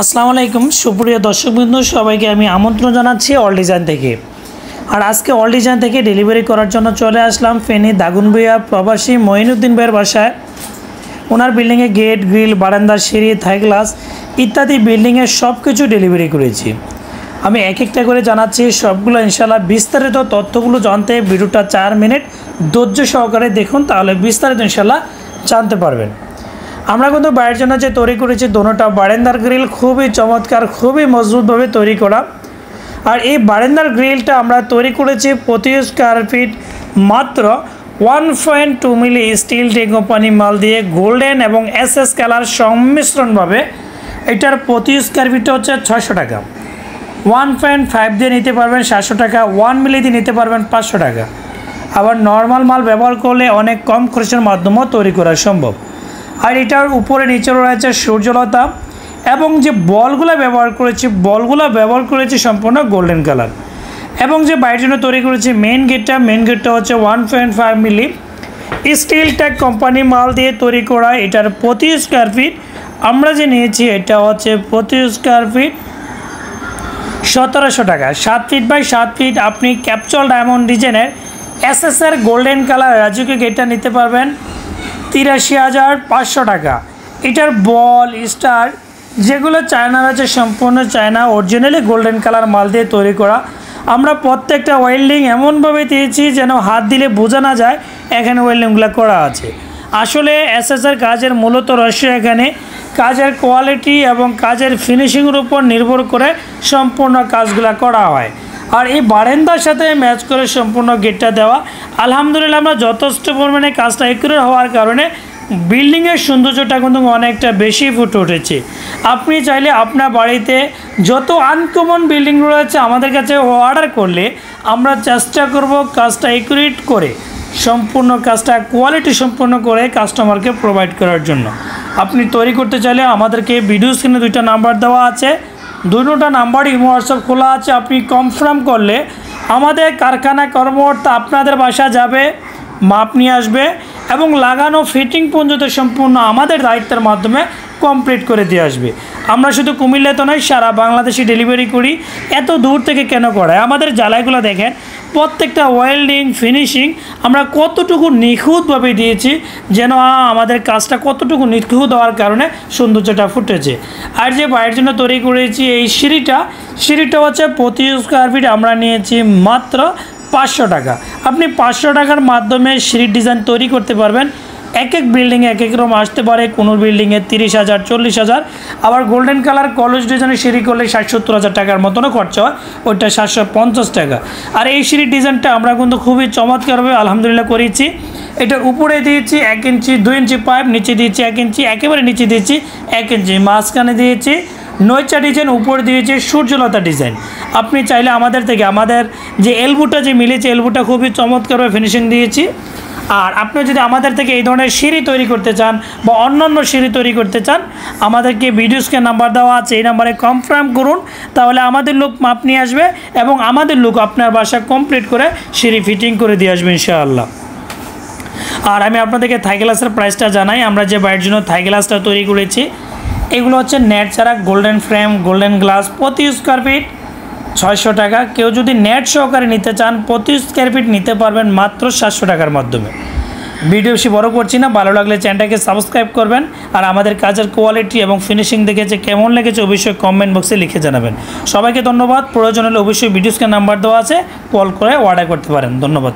আসসালামু আলাইকুম সুপ্রিয় দর্শকবৃন্দ, সবাইকে আমি আমন্ত্রণ জানাচ্ছি অল ডিজাইন থেকে। আর আজকে অল ডিজাইন থেকে ডেলিভারি করার জন্য চলে আসলাম ফেনী দাগনভূঞা প্রবাসী মঈনুদ্দিন ভাইয়ের বাসায়। ওনার বিল্ডিংয়ে গেট, গ্রিল, বারান্দা, সিঁড়ি, থাই গ্লাস ইত্যাদি বিল্ডিংয়ের সব কিছু ডেলিভারি করেছি। আমি এক একটা করে জানাচ্ছি সবগুলো, ইনশাআল্লাহ বিস্তারিত তথ্যগুলো জানতে ভিডিওটা 4 মিনিট ধৈর্য সহকারে দেখুন, তাহলে বিস্তারিত ইনশাআল্লাহ জানতে পারবেন। আমরা কিন্তু বাড়ির জন্য যে তৈরি করেছি দোনোটা বারান্দার গ্রিল খুবই চমৎকার, খুবই মজবুতভাবে তৈরি করা। আর এই বারান্দার গ্রিলটা আমরা তৈরি করেছি প্রতি স্কোয়ার ফিট মাত্র 1.2 মিলি স্টিল টি কোম্পানি মাল দিয়ে গোল্ডেন এবং এসএস কালার সংমিশ্রণভাবে। এটার প্রতি স্কোয়ার ফিটটা হচ্ছে 600 টাকা। 1.5 দিয়ে নিতে পারবেন 700 টাকা, 1 মিলি দিয়ে নিতে পারবেন 500 টাকা। আবার নর্মাল মাল ব্যবহার করলে অনেক কম খরচের মাধ্যমেও তৈরি করা সম্ভব। আর এটার উপরে নিচে রয়েছে সূর্যলতা, এবং যে বলগুলো ব্যবহার করেছি সম্পূর্ণ গোল্ডেন কালার। এবং যে বাইরের জন্য তৈরি করেছি মেন গেটটা হচ্ছে 1.5 মিলি স্টিল টেক কোম্পানি মাল দিয়ে তৈরি করা। এটার প্রতি স্কোয়ার ফিট আমরা যে নিয়েছি এটা হচ্ছে প্রতি স্কোয়ার ফিট 1700 টাকা। 7 ফিট বাই 7 ফিট আপনি ক্যাপচুয়াল ডায়মন্ড ডিজাইনের এসএসআর গোল্ডেন কালার রাজুকে গেটটা নিতে পারবেন 83,500 টাকা। এটার বল স্টার যেগুলো চায়না আছে সম্পূর্ণ চায়না অরিজিনালি গোল্ডেন কালার মাল দিয়ে তৈরি করা। আমরা প্রত্যেকটা ওয়েল্ডিং এমনভাবে দিয়েছি যেন হাত দিলে বোঝা না যায় এখানে ওয়েল্ডিংগুলো করা আছে। আসলে এসএসআর কাজের মূলত রহস্য এখানে কাজের কোয়ালিটি এবং কাজের ফিনিশিংয়ের উপর নির্ভর করে সম্পূর্ণ কাজগুলো করা হয়। আর এই বারান্দার সাথে ম্যাচ করে সম্পূর্ণ গেটটা দেওয়া। আলহামদুলিল্লাহ আমরা যথেষ্ট পরিমাণে কাজটা একুরেট হওয়ার কারণে বিল্ডিংয়ের সৌন্দর্যটা কিন্তু অনেকটা বেশি ফুটে উঠেছে। আপনি চাইলে আপনার বাড়িতে যত আনকমন বিল্ডিং রয়েছে আমাদের কাছে অর্ডার করলে আমরা চেষ্টা করব কাজটা একুরেট করে সম্পূর্ণ কাজটা কোয়ালিটি সম্পন্ন করে কাস্টমারকে প্রোভাইড করার জন্য। আপনি তৈরি করতে চাইলে আমাদেরকে ভিডিও স্ক্রিনে 2টা নাম্বার দেওয়া আছে, দুটোটা নাম্বার ইমো হোয়াটসঅ্যাপ খোলা আছে। আপনি কনফার্ম করলে আমাদের কারখানা কর্মকর্তা আপনাদের বাসা যাবে, মাপ নিয়ে আসবে এবং লাগানো ফিটিং পর্যন্ত সম্পূর্ণ আমাদের দায়িত্বের মাধ্যমে কমপ্লিট করে দিয়ে আসবে। আমরা শুধু কুমিল্লা তো নয়, সারা বাংলাদেশে ডেলিভারি করি। এত দূর থেকে কেন করায়? আমাদের জ্বালাইগুলো দেখেন, প্রত্যেকটা ওয়েল্ডিং ফিনিশিং আমরা কতটুকু নিখুঁতভাবে দিয়েছি, যেন আমাদের কাজটা কতটুকু নিখুঁত হওয়ার কারণে সৌন্দর্যটা ফুটেছে। আর যে বাইরের জন্য তৈরি করেছি এই সিঁড়িটা হচ্ছে প্রতি স্কোয়ার ফিট আমরা নিয়েছি মাত্র 500 টাকা। আপনি 500 টাকার মাধ্যমে সিঁড়ির ডিজাইন তৈরি করতে পারবেন। এক এক বিল্ডিংয়ে এক এক রকম আসতে পারে, কোনো বিল্ডিংয়ে 30,000 40,000। আবার গোল্ডেন কালার কলেজ ডিজাইনের সিঁড়ি করলে 60-70,000 টাকার মতনও খরচা হয়, ওইটা 750 টাকা। আর এই সিঁড়ির ডিজাইনটা আমরা কিন্তু খুবই চমৎকারভাবে আলহামদুলিল্লাহ করেছি। এটার উপরে দিয়েছি 1 ইঞ্চি 2 ইঞ্চি পাইপ, নিচে দিয়েছি 1 ইঞ্চি, একেবারে নিচে দিয়েছি 1 ইঞ্চি, মাঝখানে দিয়েছি নৈচা ডিজাইন, উপরে দিয়েছে সূর্যলতা ডিজাইন। আপনি চাইলে আমাদের থেকে আমাদের যে এলবোটা যে মিলেছে এলবোটা খুবই চমৎকারভাবে ফিনিশিং দিয়েছি। আর আপনি যদি আমাদের থেকে এই ধরনের সিঁড়ি তৈরি করতে চান বা অন্যান্য সিঁড়ি তৈরি করতে চান, আমাদেরকে ভিডিও স্ক্রিনে নাম্বার দেওয়া আছে, এই নাম্বারে কনফার্ম করুন, তাহলে আমাদের লোক মাপ নিয়ে আসবে এবং আমাদের লোক আপনার বাসা কমপ্লিট করে সিঁড়ি ফিটিং করে দিয়ে আসবে ইনশাআল্লাহ। আর আমি আপনাদেরকে থাই গ্লাসের প্রাইসটা জানাই। আমরা যে বাড়ির জন্য থাই গ্লাসটা তৈরি করেছি এগুলো হচ্ছে নেট ছাড়া গোল্ডেন ফ্রেম, গোল্ডেন গ্লাস, প্রতি স্কোয়ার ফিট 600 টাকা। কেউ যদি নেট সহকারে নিতে চান প্রতি স্কোয়ার ফিট নিতে পারবেন মাত্র 700 টাকার মাধ্যমে। ভিডিও বেশি বড় করছি না, ভালো লাগলে চ্যানেলটাকে সাবস্ক্রাইব করবেন। আর আমাদের কাজের কোয়ালিটি এবং ফিনিশিং দেখেছে কেমন লেগেছে অবশ্যই কমেন্ট বক্সে লিখে জানাবেন। সবাইকে ধন্যবাদ। প্রয়োজন হলে অবশ্যই ভিডিও স্ক্রিনে নাম্বার দেওয়া আছে, কল করে অর্ডার করতে পারেন। ধন্যবাদ।